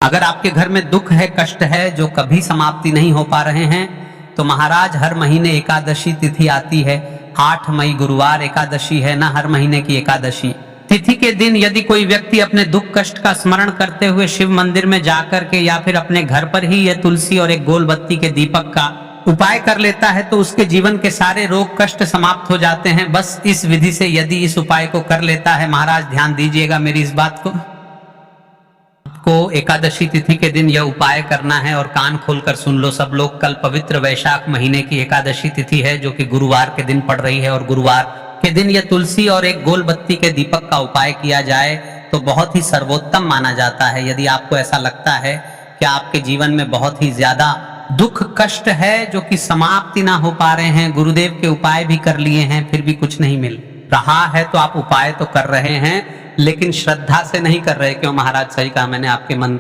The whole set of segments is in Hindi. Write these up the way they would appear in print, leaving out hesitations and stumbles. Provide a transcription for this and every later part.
अगर आपके घर में दुख है, कष्ट है, जो कभी समाप्ति नहीं हो पा रहे हैं, तो महाराज हर महीने एकादशी तिथि आती है। 8 मई गुरुवार एकादशी है ना, हर महीने की एकादशी तिथि के दिन यदि कोई व्यक्ति अपने दुख कष्ट का स्मरण करते हुए शिव मंदिर में जाकर के या फिर अपने घर पर ही यह तुलसी और एक गोल बत्ती के दीपक का उपाय कर लेता है तो उसके जीवन के सारे रोग कष्ट समाप्त हो जाते हैं। बस इस विधि से यदि इस उपाय को कर लेता है, महाराज ध्यान दीजिएगा मेरी इस बात को एकादशी तिथि के दिन यह उपाय करना है और कान खोलकर सुन लो सब लोग। कल पवित्र वैशाख महीने की एकादशी तिथि है जो कि गुरुवार के दिन पड़ रही है, और गुरुवार के दिन यह तुलसी और एक गोल बत्ती के दीपक का उपाय किया जाए तो बहुत ही सर्वोत्तम माना जाता है। यदि आपको ऐसा लगता है कि आपके जीवन में बहुत ही ज्यादा दुख कष्ट है जो कि समाप्ति ना हो पा रहे हैं, गुरुदेव के उपाय भी कर लिए हैं फिर भी कुछ नहीं मिल रहा है, तो आप उपाय तो कर रहे हैं लेकिन श्रद्धा से नहीं कर रहे। क्यों महाराज? सही कहा मैंने, आपके मन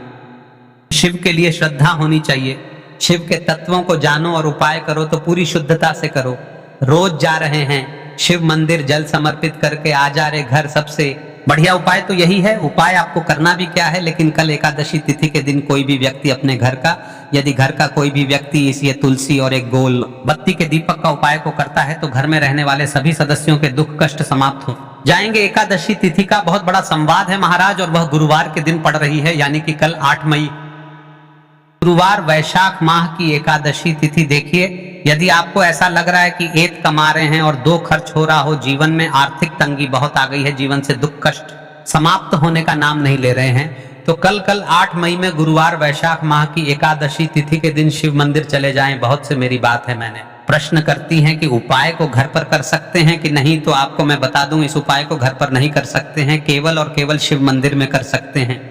शिव के लिए श्रद्धा होनी चाहिए। शिव के तत्वों को जानो और उपाय करो तो पूरी शुद्धता से करो। रोज जा रहे हैं शिव मंदिर, जल समर्पित करके आ जा रहे घर, सबसे बढ़िया उपाय तो यही है। उपाय आपको करना भी क्या है, लेकिन कल एकादशी तिथि के दिन कोई भी व्यक्ति अपने घर का, यदि घर का कोई भी व्यक्ति इस ये तुलसी और एक गोल बत्ती के दीपक का उपाय को करता है तो घर में रहने वाले सभी सदस्यों के दुख कष्ट समाप्त हो जाएंगे। एकादशी तिथि का बहुत बड़ा संवाद है महाराज, और वह गुरुवार के दिन पड़ रही है, यानी कि कल 8 मई गुरुवार वैशाख माह की एकादशी तिथि। देखिए, यदि आपको ऐसा लग रहा है कि एक कमा रहे हैं और 2 खर्च हो रहा हो, जीवन में आर्थिक तंगी बहुत आ गई है, जीवन से दुख कष्ट समाप्त होने का नाम नहीं ले रहे हैं, तो कल 8 मई में गुरुवार वैशाख माह की एकादशी तिथि के दिन शिव मंदिर चले जाएं। बहुत से मेरी बात है, मैंने प्रश्न करती हैं कि उपाय को घर पर कर सकते हैं कि नहीं, तो आपको मैं बता दूं इस उपाय को घर पर नहीं कर सकते हैं, केवल और केवल शिव मंदिर में कर सकते हैं।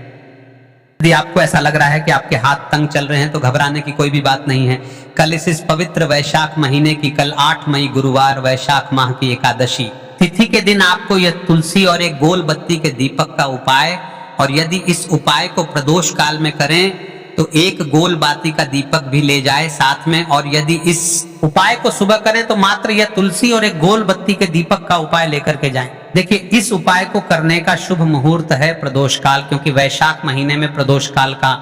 यदि आपको ऐसा लग रहा है कि आपके हाथ तंग चल रहे हैं तो घबराने की कोई भी बात नहीं है। कल इस पवित्र वैशाख महीने की कल 8 मई गुरुवार वैशाख माह की एकादशी तिथि के दिन आपको यह तुलसी और एक गोल बत्ती के दीपक का उपाय, और यदि इस उपाय को प्रदोष काल में करें तो एक गोल बाती का दीपक भी ले जाए साथ में, और यदि इस उपाय को सुबह करें तो मात्र यह तुलसी और एक गोल बत्ती के दीपक का उपाय लेकर के जाएं। देखिए, इस उपाय को करने का शुभ मुहूर्त है प्रदोष काल, क्योंकि वैशाख महीने में प्रदोष काल का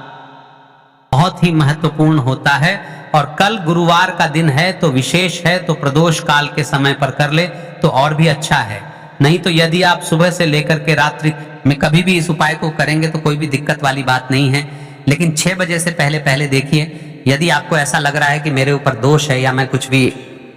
बहुत ही महत्वपूर्ण होता है, और कल गुरुवार का दिन है तो विशेष है, तो प्रदोष काल के समय पर कर ले तो और भी अच्छा है। नहीं तो यदि आप सुबह से लेकर के रात्रि में कभी भी इस उपाय को करेंगे तो कोई भी दिक्कत वाली बात नहीं है, लेकिन 6 बजे से पहले देखिए। यदि आपको ऐसा लग रहा है कि मेरे ऊपर दोष है या मैं कुछ भी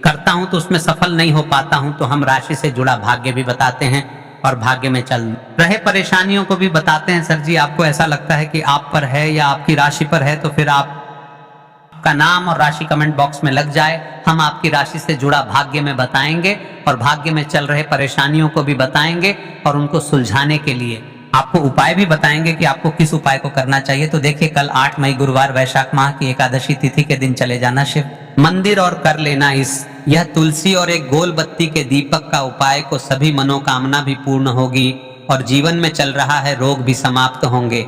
करता हूं तो उसमें सफल नहीं हो पाता हूं, तो हम राशि से जुड़ा भाग्य भी बताते हैं और भाग्य में चल रहे परेशानियों को भी बताते हैं। सर जी, आपको ऐसा लगता है कि आप पर है या आपकी राशि पर है, तो फिर आपका नाम और राशि कमेंट बॉक्स में लग जाए, हम आपकी राशि से जुड़ा भाग्य में बताएंगे और भाग्य में चल रहे परेशानियों को भी बताएंगे और उनको सुलझाने के लिए आपको उपाय भी बताएंगे कि आपको किस उपाय को करना चाहिए। तो देखिए, कल 8 मई गुरुवार वैशाख माह की एकादशी तिथि के दिन चले जाना शिव मंदिर और कर लेना यह तुलसी और एक गोल बत्ती के दीपक का उपाय को, सभी मनोकामना भी पूर्ण होगी और जीवन में चल रहा है रोग भी समाप्त होंगे।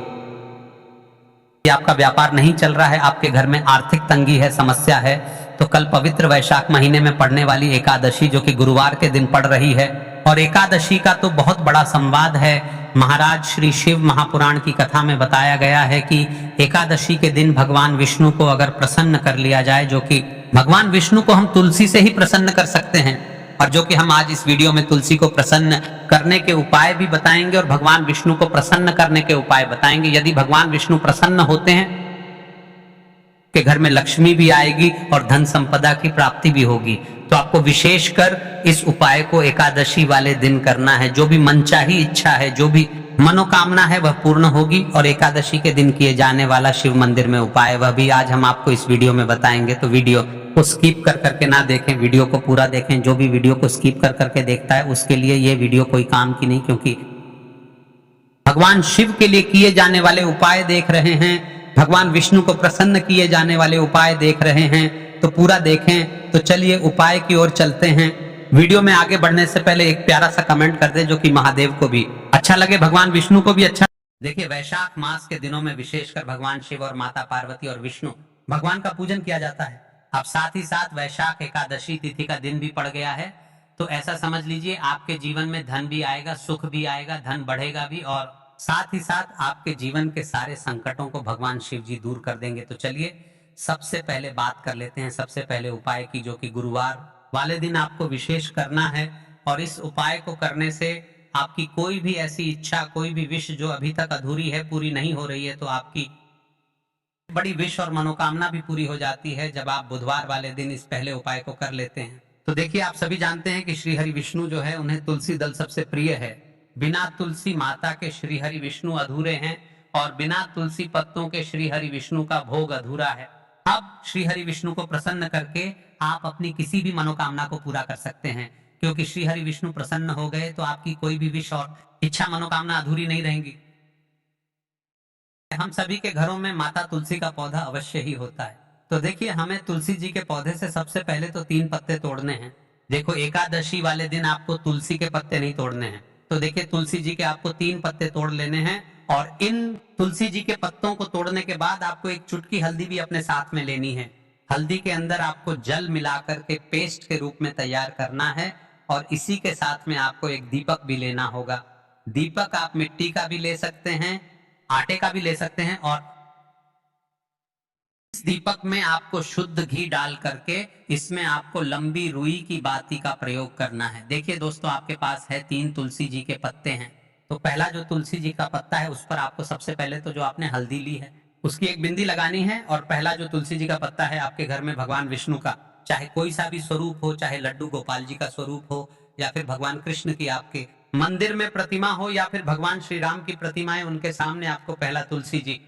आपका व्यापार नहीं चल रहा है, आपके घर में आर्थिक तंगी है, समस्या है, तो कल पवित्र वैशाख महीने में पड़ने वाली एकादशी जो कि गुरुवार के दिन पड़ रही है, और एकादशी का तो बहुत बड़ा संवाद है महाराज। श्री शिव महापुराण की कथा में बताया गया है कि एकादशी के दिन भगवान विष्णु को अगर प्रसन्न कर लिया जाए, जो कि भगवान विष्णु को हम तुलसी से ही प्रसन्न कर सकते हैं, और जो कि हम आज इस वीडियो में तुलसी को प्रसन्न करने के उपाय भी बताएंगे और भगवान विष्णु को प्रसन्न करने के उपाय बताएंगे। यदि भगवान विष्णु प्रसन्न होते हैं के घर में लक्ष्मी भी आएगी और धन संपदा की प्राप्ति भी होगी। तो आपको विशेषकर इस उपाय को एकादशी वाले दिन करना है। जो भी मनचाही इच्छा है, जो भी मनोकामना है, वह पूर्ण होगी। और एकादशी के दिन किए जाने वाला शिव मंदिर में उपाय, वह भी आज हम आपको इस वीडियो में बताएंगे। तो वीडियो को स्किप कर करके ना देखें, वीडियो को पूरा देखें। जो भी वीडियो को स्किप कर करके देखता है उसके लिए ये वीडियो कोई काम की नहीं, क्योंकि भगवान शिव के लिए किए जाने वाले उपाय देख रहे हैं, भगवान विष्णु को प्रसन्न किए जाने वाले उपाय देख रहे हैं, तो पूरा देखें। तो चलिए उपाय की ओर चलते हैं। वीडियो में आगे बढ़ने से पहले एक प्यारा सा कमेंट कर दे जो कि महादेव को भी अच्छा लगे, भगवान विष्णु को भी अच्छा। देखिए, वैशाख मास के दिनों में विशेषकर भगवान शिव और माता पार्वती और विष्णु भगवान का पूजन किया जाता है। अब साथ ही साथ वैशाख एकादशी तिथि का दिन भी पड़ गया है, तो ऐसा समझ लीजिए आपके जीवन में धन भी आएगा, सुख भी आएगा, धन बढ़ेगा भी और साथ ही साथ आपके जीवन के सारे संकटों को भगवान शिव जी दूर कर देंगे। तो चलिए सबसे पहले बात कर लेते हैं सबसे पहले उपाय की, जो कि गुरुवार वाले दिन आपको विशेष करना है। और इस उपाय को करने से आपकी कोई भी ऐसी इच्छा, कोई भी विश जो अभी तक अधूरी है, पूरी नहीं हो रही है, तो आपकी बड़ी विश और मनोकामना भी पूरी हो जाती है जब आप बुधवार वाले दिन इस पहले उपाय को कर लेते हैं। तो देखिए, आप सभी जानते हैं कि श्री हरि विष्णु जो है, उन्हें तुलसी दल सबसे प्रिय है। बिना तुलसी माता के श्री हरि विष्णु अधूरे हैं और बिना तुलसी पत्तों के श्री हरि विष्णु का भोग अधूरा है। अब श्री हरि विष्णु को प्रसन्न करके आप अपनी किसी भी मनोकामना को पूरा कर सकते हैं, क्योंकि श्री हरि विष्णु प्रसन्न हो गए तो आपकी कोई भी विश और इच्छा मनोकामना अधूरी नहीं रहेंगी। हम सभी के घरों में माता तुलसी का पौधा अवश्य ही होता है। तो देखिए, हमें तुलसी जी के पौधे से सबसे पहले तो 3 पत्ते तोड़ने हैं। देखो, एकादशी वाले दिन आपको तुलसी के पत्ते नहीं तोड़ने हैं। तो देखिए, तुलसी जी के आपको 3 पत्ते तोड़ लेने हैं और इन तुलसी जी के पत्तों को तोड़ने के बाद आपको एक चुटकी हल्दी भी अपने साथ में लेनी है। हल्दी के अंदर आपको जल मिलाकर के पेस्ट के रूप में तैयार करना है और इसी के साथ में आपको एक दीपक भी लेना होगा। दीपक आप मिट्टी का भी ले सकते हैं, आटे का भी ले सकते हैं, और इस दीपक में आपको शुद्ध घी डाल करके इसमें आपको लंबी रुई की बाती का प्रयोग करना है। देखिए दोस्तों, आपके पास है 3 तुलसी जी के पत्ते हैं। तो पहला जो तुलसी जी का पत्ता है, उस पर आपको सबसे पहले तो जो आपने हल्दी ली है उसकी एक बिंदी लगानी है। और पहला जो तुलसी जी का पत्ता है आपके घर में भगवान विष्णु का, चाहे कोई सा भी स्वरूप हो, चाहे लड्डू गोपाल जी का स्वरूप हो, या फिर भगवान कृष्ण की आपके मंदिर में प्रतिमा हो, या फिर भगवान श्री राम की प्रतिमाएं, उनके सामने आपको पहला तुलसी जी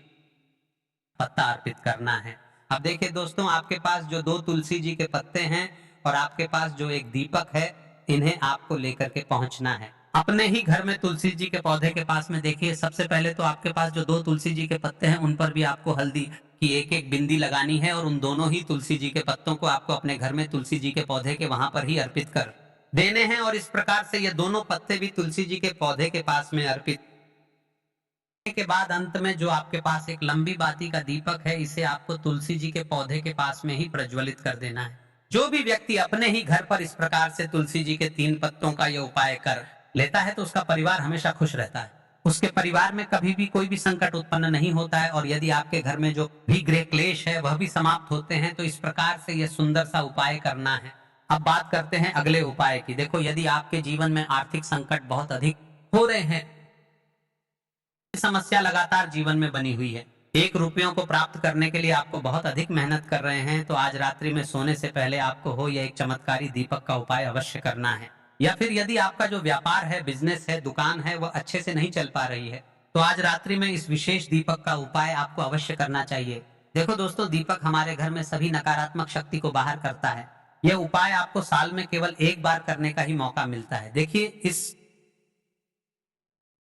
पत्ता अर्पित करना है। अब देखिए दोस्तों, आपके पास जो 2 तुलसी जी के पत्ते हैं और आपके पास जो एक दीपक है, इन्हें आपको लेकर के पहुंचना है अपने ही घर में तुलसी जी के पौधे के पास में। देखिए, सबसे पहले तो आपके पास जो 2 तुलसी जी के पत्ते हैं, उन पर भी आपको हल्दी की एक बिंदी लगानी है और उन दोनों ही तुलसी जी के पत्तों को आपको अपने घर में तुलसी जी के पौधे के वहां पर ही अर्पित कर देने हैं। और इस प्रकार से ये दोनों पत्ते भी तुलसी जी के पौधे के पास में अर्पित के बाद अंत में जो आपके पास एक लंबी बाती का दीपक है, इसे आपको तुलसी जी के पौधे के पास में ही प्रज्वलित कर देना है। जो भी व्यक्ति अपने ही घर पर इस प्रकार से तुलसी जी के 3 पत्तों का यह उपाय कर लेता है, तो उसका परिवार हमेशा खुश रहता है। उसके परिवार में कभी भी कोई भी संकट उत्पन्न नहीं होता है और यदि आपके घर में जो भी गृह क्लेश है वह भी समाप्त होते हैं। तो इस प्रकार से यह सुंदर सा उपाय करना है। अब बात करते हैं अगले उपाय की। देखो, यदि आपके जीवन में आर्थिक संकट बहुत अधिक हो रहे हैं, समस्या लगातार जीवन में बनी हुई है, 1 रुपयों को प्राप्त करने के लिए आपको बहुत अधिक मेहनत कर रहे हैं, तो आज रात्रि में सोने से पहले आपको हो यह एक चमत्कारी दीपक का उपाय अवश्य करना है। या फिर यदि आपका जो व्यापार है, बिजनेस है, दुकान है, वह अच्छे से नहीं चल पा रही है, तो आज रात्रि में इस विशेष दीपक का उपाय आपको अवश्य करना चाहिए। देखो दोस्तों, दीपक हमारे घर में सभी नकारात्मक शक्ति को बाहर करता है। यह उपाय आपको साल में केवल 1 बार करने का ही मौका मिलता है। देखिए, इस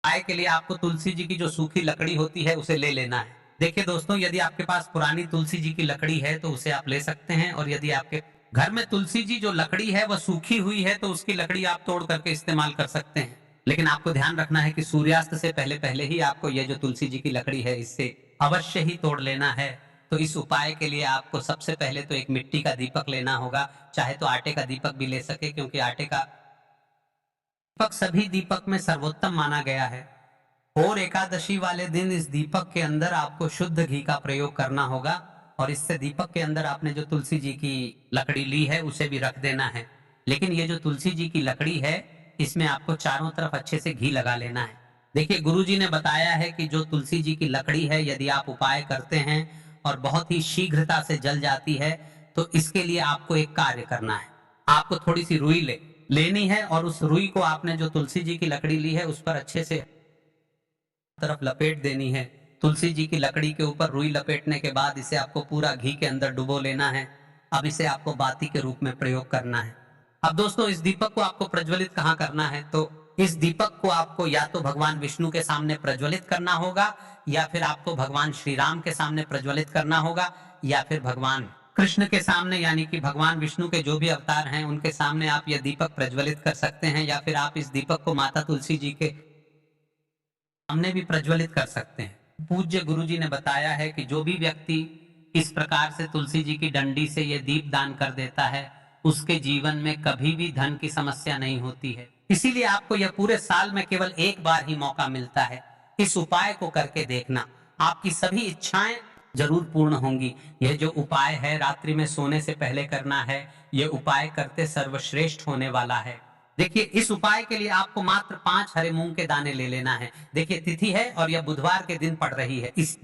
उपाय के लिए आपको तुलसी जी की जो सूखी लकड़ी होती है उसे ले लेना है। देखिए दोस्तों, यदि आपके पास पुरानी तुलसी जी की लकड़ी है तो उसे आप ले सकते हैं, और यदि आपके घर में तुलसी जी जो लकड़ी है वह सूखी हुई है तो उसकी लकड़ी आप तोड़ करके इस्तेमाल कर सकते हैं। लेकिन आपको ध्यान रखना है कि सूर्यास्त से पहले पहले ही आपको यह जो तुलसी जी की लकड़ी है इससे अवश्य ही तोड़ लेना है। तो इस उपाय के लिए आपको सबसे पहले तो एक मिट्टी का दीपक लेना होगा, चाहे तो आटे का दीपक भी ले सके, क्योंकि आटे का दीपक सभी दीपक में सर्वोत्तम माना गया है। और एकादशी वाले दिन इस दीपक के अंदर आपको शुद्ध घी का प्रयोग करना होगा और इससे दीपक के अंदर आपने जो तुलसी जी की लकड़ी ली है उसे भी रख देना है। लेकिन ये जो तुलसी जी की लकड़ी है, इसमें आपको चारों तरफ अच्छे से घी लगा लेना है। देखिए, गुरुजी ने बताया है कि जो तुलसी जी की लकड़ी है, यदि आप उपाय करते हैं और बहुत ही शीघ्रता से जल जाती है, तो इसके लिए आपको एक कार्य करना है। आपको थोड़ी सी रुई लेनी है और उस रुई को आपने जो तुलसी जी की लकड़ी ली है उस पर अच्छे से तरफ लपेट देनी है। तुलसी जी की लकड़ी के ऊपर रुई लपेटने के बाद इसे आपको पूरा घी के अंदर डुबो लेना है। अब इसे आपको बाती के रूप में प्रयोग करना है। अब दोस्तों, इस दीपक को आपको प्रज्वलित कहाँ करना है? तो इस दीपक को आपको या तो भगवान विष्णु के सामने प्रज्वलित करना होगा, या फिर आपको भगवान श्री राम के सामने प्रज्वलित करना होगा, या फिर भगवान कृष्ण के सामने, यानी कि भगवान विष्णु के जो भी अवतार हैं उनके सामने आप यह दीपक प्रज्वलित कर सकते हैं, या फिर आप इस दीपक को माता तुलसी जी के सामने भी प्रज्वलित कर सकते हैं। पूज्य गुरुजी ने बताया है कि जो भी व्यक्ति इस प्रकार से तुलसी जी की डंडी से ये दीप दान कर देता है, उसके जीवन में कभी भी धन की समस्या नहीं होती है। इसीलिए आपको यह पूरे साल में केवल 1 बार ही मौका मिलता है। इस उपाय को करके देखना, आपकी सभी इच्छाएं जरूर पूर्ण होंगी। यह जो उपाय है रात्रि में सोने से पहले करना है, यह उपाय करते सर्वश्रेष्ठ होने वाला है। देखिए, इस उपाय के लिए आपको मात्र 5 हरे मूंग के दाने ले लेना है। देखिए, तिथि है और यह बुधवार के दिन पड़ रही है। इस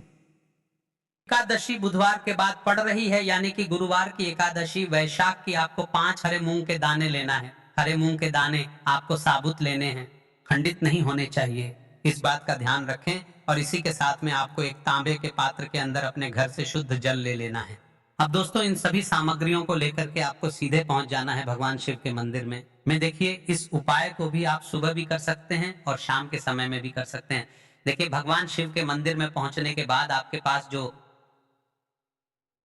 एकादशी बुधवार के बाद पड़ रही है, यानी कि गुरुवार की एकादशी वैशाख की। आपको 5 हरे मूंग के दाने लेना है। हरे मूंग के दाने आपको साबुत लेने हैं, खंडित नहीं होने चाहिए, इस बात का ध्यान रखें। और इसी के साथ में आपको एक तांबे के पात्र के अंदर अपने घर से शुद्ध जल ले लेना है। अब दोस्तों, इन सभी सामग्रियों को लेकर के आपको सीधे पहुंच जाना है भगवान शिव के मंदिर में देखिए, इस उपाय को भी आप सुबह भी कर सकते हैं और शाम के समय में भी कर सकते हैं। देखिए, भगवान शिव के मंदिर में पहुंचने के बाद आपके पास जो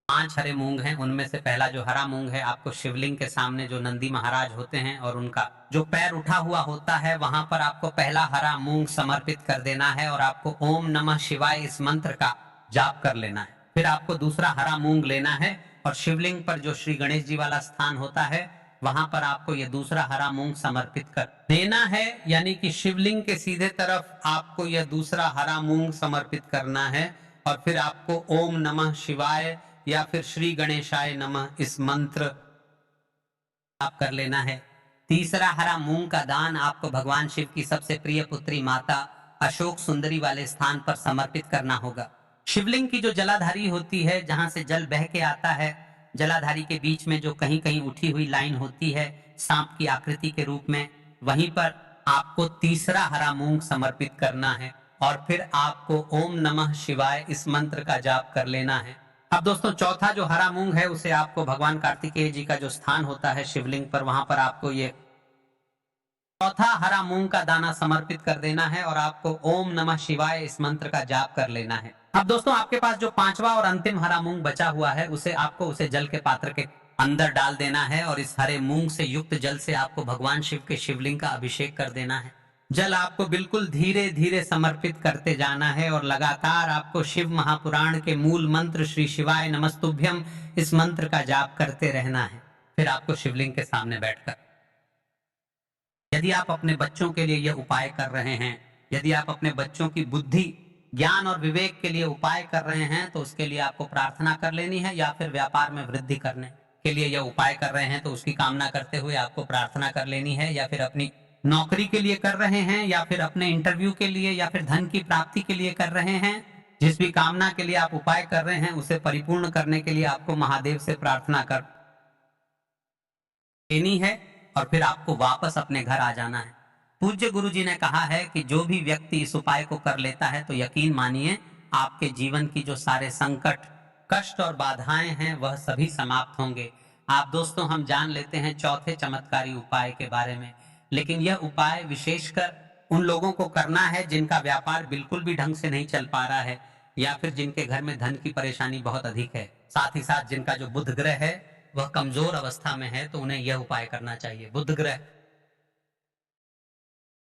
5 हरे मूंग हैं, उनमें से पहला जो हरा मूंग है, आपको शिवलिंग के सामने जो नंदी महाराज होते हैं और उनका जो पैर उठा हुआ होता है, वहां पर आपको पहला हरा मूंग समर्पित कर देना है और आपको ओम नमः शिवाय इस मंत्र का जाप कर लेना है। फिर आपको दूसरा हरा मूंग लेना है और शिवलिंग पर जो श्री गणेश जी वाला स्थान होता है, वहां पर आपको यह दूसरा हरा मूंग समर्पित कर देना है। यानी कि शिवलिंग के सीधे तरफ आपको यह दूसरा हरा मूंग समर्पित करना है और फिर आपको ओम नमः शिवाय या फिर श्री गणेशाय नमः इस मंत्र आप कर लेना है। तीसरा हरा मूंग का दान आपको भगवान शिव की सबसे प्रिय पुत्री माता अशोक सुंदरी वाले स्थान पर समर्पित करना होगा। शिवलिंग की जो जलाधारी होती है, जहां से जल बह के आता है, जलाधारी के बीच में जो कहीं कहीं उठी हुई लाइन होती है सांप की आकृति के रूप में, वहीं पर आपको तीसरा हरा मूंग समर्पित करना है और फिर आपको ओम नमः शिवाय इस मंत्र का जाप कर लेना है। अब दोस्तों, चौथा जो हरा मूंग है, उसे आपको भगवान कार्तिकेय जी का जो स्थान होता है शिवलिंग पर, वहां पर आपको ये चौथा हरा मूंग का दाना समर्पित कर देना है और आपको ओम नमः शिवाय इस मंत्र का जाप कर लेना है। अब दोस्तों, आपके पास जो 5वां और अंतिम हरा मूंग बचा हुआ है, उसे जल के पात्र के अंदर डाल देना है और इस हरे मूंग से युक्त जल से आपको भगवान शिव के शिवलिंग का अभिषेक कर देना है। जल आपको बिल्कुल धीरे धीरे समर्पित करते जाना है और लगातार आपको शिव महापुराण के मूल मंत्र श्री शिवाय नमस्तुभ्यम इस मंत्र का जाप करते रहना है। फिर आपको शिवलिंग के सामने बैठकर, यदि आप अपने बच्चों के लिए यह उपाय कर रहे हैं, यदि आप अपने बच्चों की बुद्धि, ज्ञान और विवेक के लिए उपाय कर रहे हैं, तो उसके लिए आपको प्रार्थना कर लेनी है। या फिर व्यापार में वृद्धि करने के लिए यह उपाय कर रहे हैं, तो उसकी कामना करते हुए आपको प्रार्थना कर लेनी है। या फिर अपनी नौकरी के लिए कर रहे हैं, या फिर अपने इंटरव्यू के लिए, या फिर धन की प्राप्ति के लिए कर रहे हैं, जिस भी कामना के लिए आप उपाय कर रहे हैं, उसे परिपूर्ण करने के लिए आपको महादेव से प्रार्थना कर लेनी है और फिर आपको वापस अपने घर आ जाना है। पूज्य गुरु जी ने कहा है कि जो भी व्यक्ति इस उपाय को कर लेता है, तो यकीन मानिए आपके जीवन की जो सारे संकट, कष्ट और बाधाएं हैं, वह सभी समाप्त होंगे। आप दोस्तों, हम जान लेते हैं चौथे चमत्कारी उपाय के बारे में, लेकिन यह उपाय विशेषकर उन लोगों को करना है जिनका व्यापार बिल्कुल भी ढंग से नहीं चल पा रहा है, या फिर जिनके घर में धन की परेशानी बहुत अधिक है, साथ ही साथ जिनका जो बुध ग्रह है वह कमजोर अवस्था में है, तो उन्हें यह उपाय करना चाहिए। बुध ग्रह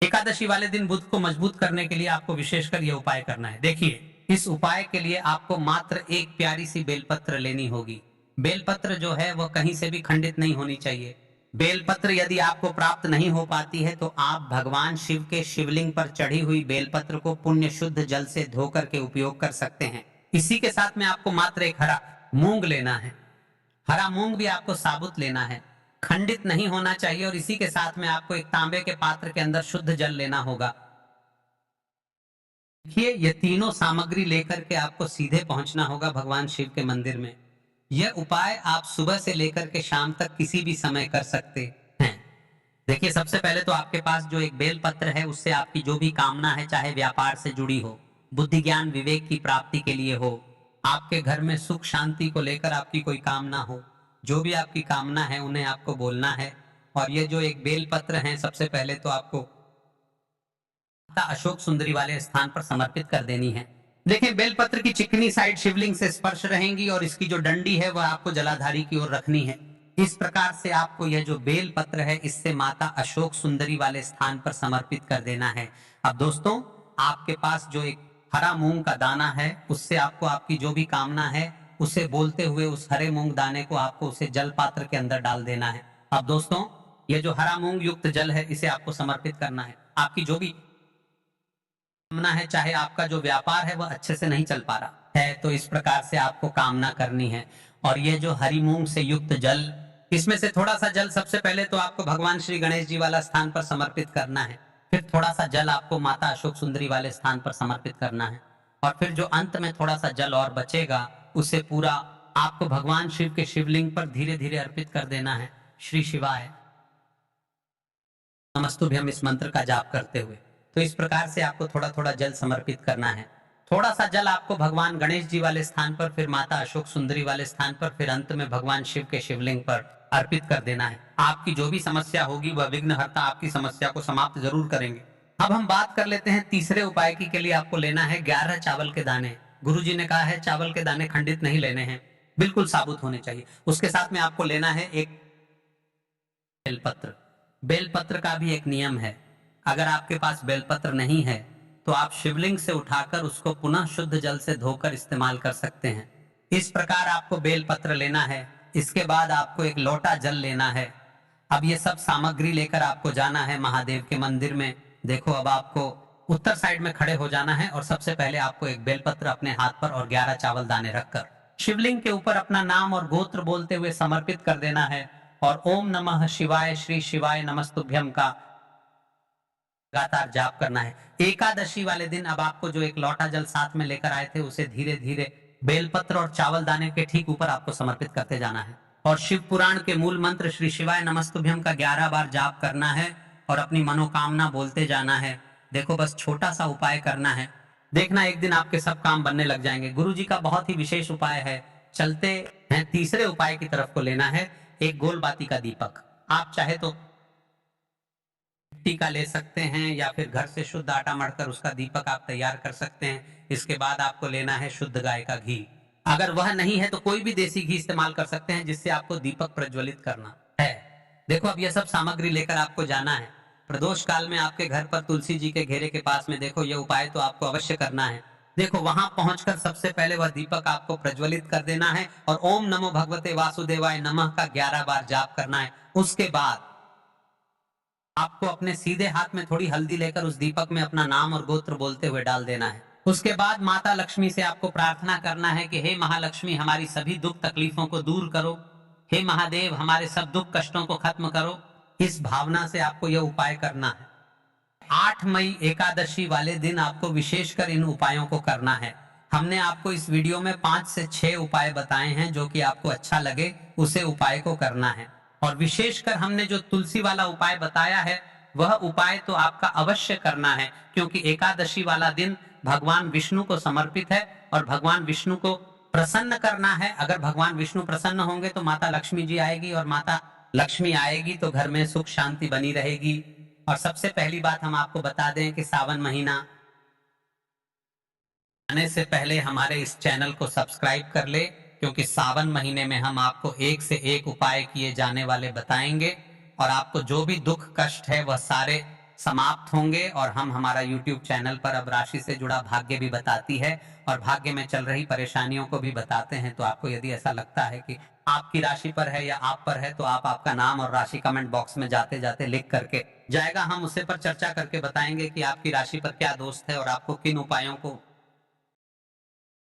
एकादशी वाले दिन बुध को मजबूत करने के लिए आपको विशेषकर यह उपाय करना है। देखिए, इस उपाय के लिए आपको मात्र एक प्यारी सी बेलपत्र लेनी होगी। बेलपत्र जो है वह कहीं से भी खंडित नहीं होनी चाहिए। बेलपत्र यदि आपको प्राप्त नहीं हो पाती है, तो आप भगवान शिव के शिवलिंग पर चढ़ी हुई बेलपत्र को पुण्य शुद्ध जल से धोकर के उपयोग कर सकते हैं। इसी के साथ में आपको मात्र एक हरा मूंग लेना है। हरा मूंग भी आपको साबुत लेना है, खंडित नहीं होना चाहिए। और इसी के साथ में आपको एक तांबे के पात्र के अंदर शुद्ध जल लेना होगा। देखिए, ये तीनों सामग्री लेकर के आपको सीधे पहुंचना होगा भगवान शिव के मंदिर में। यह उपाय आप सुबह से लेकर के शाम तक किसी भी समय कर सकते हैं। देखिए, सबसे पहले तो आपके पास जो एक बेल पत्र है, उससे आपकी जो भी कामना है, चाहे व्यापार से जुड़ी हो, बुद्धि ज्ञान विवेक की प्राप्ति के लिए हो, आपके घर में सुख शांति को लेकर आपकी कोई कामना हो, जो भी आपकी कामना है उन्हें आपको बोलना है। और ये जो एक बेल पत्र है, सबसे पहले तो आपको माता अशोक सुंदरी वाले स्थान पर समर्पित कर देनी है। देखें, बेलपत्र की चिकनी साइड शिवलिंग से स्पर्श रहेंगी और इसकी जो डंडी है वह आपको जलाधारी की ओर रखनी है। इस प्रकार से आपको यह जो बेल पत्र है, इससे माता अशोक सुंदरी वाले स्थान पर समर्पित कर देना है। अब दोस्तों, आपके पास जो एक हरा मूंग का दाना है, उससे आपको आपकी जो भी कामना है उसे बोलते हुए उस हरे मूंग दाने को आपको उसे जल पात्र के अंदर डाल देना है। अब दोस्तों, ये जो हरा मूंग युक्त जल है, इसे आपको समर्पित करना है। आपकी जो भी कामना है, चाहे आपका जो व्यापार है वह अच्छे से नहीं चल पा रहा है, तो इस प्रकार से आपको कामना करनी है। और ये जो हरी मूंग से युक्त जल, इसमें से थोड़ा सा जल सबसे पहले तो आपको भगवान श्री गणेश जी वाला स्थान पर समर्पित करना है, फिर थोड़ा सा जल आपको माता अशोक सुंदरी वाले स्थान पर समर्पित करना है, और फिर जो अंत में थोड़ा सा जल और बचेगा उसे पूरा आपको भगवान शिव के शिवलिंग पर धीरे धीरे अर्पित कर देना है। श्री शिवाय नमस्तुभ्यम इस मंत्र का जाप करते हुए। तो इस प्रकार से आपको थोड़ा थोड़ा जल समर्पित करना है। थोड़ा सा जल आपको भगवान गणेश जी वाले स्थान पर, फिर माता अशोक सुंदरी वाले स्थान पर, फिर अंत में भगवान शिव के शिवलिंग पर अर्पित कर देना है। आपकी जो भी समस्या होगी वह विघ्नहर्ता आपकी समस्या को समाप्त जरूर करेंगे। अब हम बात कर लेते हैं तीसरे उपाय की। के लिए आपको लेना है 11 चावल के दाने। गुरु जी ने कहा है चावल के दाने खंडित नहीं लेने हैं, बिल्कुल साबुत होने चाहिए। उसके साथ में आपको लेना है एक बेलपत्र। बेलपत्र का भी एक नियम है, अगर आपके पास बेलपत्र नहीं है तो आप शिवलिंग से उठाकर उसको पुनः शुद्ध जल से धोकर इस्तेमाल कर सकते हैं। इस प्रकार आपको बेलपत्र लेना है। इसके बाद आपको एक लोटा जल लेना है। अब ये सब सामग्री लेकर आपको जाना है महादेव के मंदिर में। देखो, अब आपको उत्तर साइड में खड़े हो जाना है और सबसे पहले आपको एक बेलपत्र अपने हाथ पर और 11 चावल दाने रखकर शिवलिंग के ऊपर अपना नाम और गोत्र बोलते हुए समर्पित कर देना है, और ओम नमः शिवाय श्री शिवाय नमस्तुभ्यम का लगातार जाप करना है। एकादशी वाले दिन अब आपको जो एक लोटा जल साथ में लेकर आए थे उसे धीरे धीरे बेलपत्र और चावल दाने के ठीक ऊपर आपको समर्पित करते जाना है, और शिव पुराण के मूल मंत्र श्री शिवाय नमस्तुभ्यम का 11 बार जाप करना है और अपनी मनोकामना बोलते जाना है। देखो, बस छोटा सा उपाय करना है, देखना एक दिन आपके सब काम बनने लग जाएंगे। गुरु जी का बहुत ही विशेष उपाय है। चलते हैं तीसरे उपाय की तरफ को लेना है एक गोलबाती का दीपक। आप चाहे तो मिट्टी का ले सकते हैं या फिर घर से शुद्ध आटा मढ़कर उसका दीपक आप तैयार कर सकते हैं। इसके बाद आपको लेना है शुद्ध गाय का घी। अगर वह नहीं है तो कोई भी देसी घी इस्तेमाल कर सकते हैं जिससे आपको दीपक प्रज्वलित करना है। देखो, अब यह सब सामग्री लेकर आपको जाना है। प्रदोष काल में आपके घर पर तुलसी जी के घेरे के पास में देखो, यह उपाय तो आपको अवश्य करना है। देखो, वहां पहुंचकर सबसे पहले वह दीपक आपको प्रज्वलित कर देना है और ओम नमो भगवते वासुदेवाय नमः का 11 बार जाप करना है। उसके बाद आपको अपने सीधे हाथ में थोड़ी हल्दी लेकर उस दीपक में अपना नाम और गोत्र बोलते हुए डाल देना है। उसके बाद माता लक्ष्मी से आपको प्रार्थना करना है कि हे महालक्ष्मी, हमारी सभी दुख तकलीफों को दूर करो। हे महादेव, हमारे सब दुख कष्टों को खत्म करो। इस भावना से आपको यह उपाय करना है। 8 मई एकादशी वाले दिन आपको विशेषकर इन उपायों को करना है। हमने आपको इस वीडियो में 5 से 6 उपाय बताए हैं, जो कि आपको अच्छा लगे उसे उपाय को करना है। और विशेषकर हमने जो तुलसी वाला उपाय बताया है वह उपाय तो आपका अवश्य करना है, क्योंकि एकादशी वाला दिन भगवान विष्णु को समर्पित है और भगवान विष्णु को प्रसन्न करना है। अगर भगवान विष्णु प्रसन्न होंगे तो माता लक्ष्मी जी आएगी, और माता लक्ष्मी आएगी तो घर में सुख शांति बनी रहेगी। और सबसे पहली बात हम आपको बता दें कि सावन महीना आने से पहले हमारे इस चैनल को सब्सक्राइब कर ले, क्योंकि सावन महीने में हम आपको एक से एक उपाय किए जाने वाले बताएंगे और आपको जो भी दुख कष्ट है वह सारे समाप्त होंगे। और हम हमारा YouTube चैनल पर अब राशि से जुड़ा भाग्य भी बताती है और भाग्य में चल रही परेशानियों को भी बताते हैं। तो आपको यदि ऐसा लगता है कि आपकी राशि पर है या आप पर है तो आप आपका नाम और राशि कमेंट बॉक्स में जाते जाते लिख करके जाएगा, हम उसे पर चर्चा करके बताएंगे कि आपकी राशि पर क्या दोस्त है और आपको किन उपायों को